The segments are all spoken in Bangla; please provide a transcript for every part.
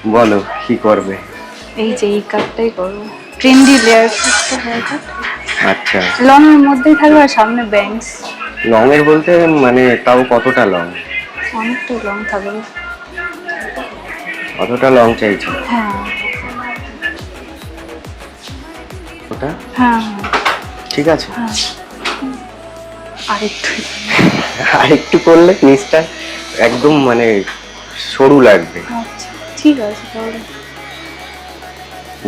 বলো কি করবে? এই যে এই কাটটাই করবো, ট্রেন্ডি লেয়ার একটা হেয়ার কাট। আচ্ছা, লং এর মধ্যেই থাকবে আর সামনে ব্যাংকস। লং এর বলতে মানে তাও কতটা লং? অনেকটা লং থাকবে। কতটা লং চাইছো? হ্যাঁ ওটা হ্যাঁ ঠিক আছে। হ্যাঁ, আরেকটু। আর একটু করলে নিচটা একদম মানে সরু লাগবে। আচ্ছা ঠিক আছে তাহলে।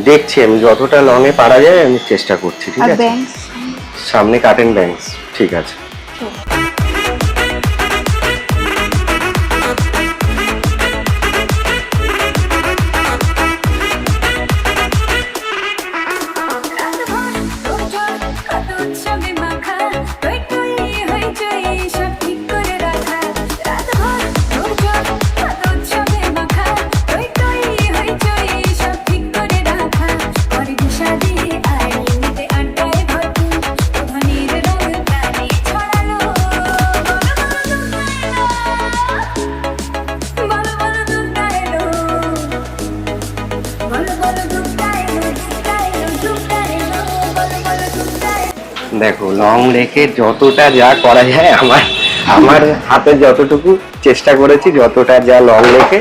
দেখছি আমি যতটা লং এ পারা যায় আমি চেষ্টা করছি, ঠিক আর আছে? ব্যাংকস। সামনে কাটেন ব্যাংকস, ঠিক আছে। দেখো লং রেখে যতটা যা করা যায়, আমার আমার হাতে যতটুকু চেষ্টা করেছি, যতটা যা লং রেখে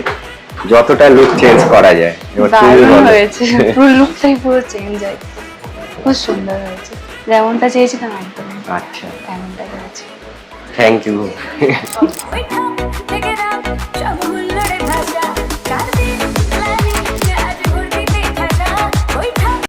যতটা লুক চেঞ্জ করা যায়। এবার তুমি দারুণ বলো। হয়েছে, পুরো লুকটাই পুরো চেঞ্জ হয়। খুব সুন্দর হয়েছে, যেমনটা চেয়েছিলাম একদম আচ্ছা, তেমনটাই হয়েছে। Thank you.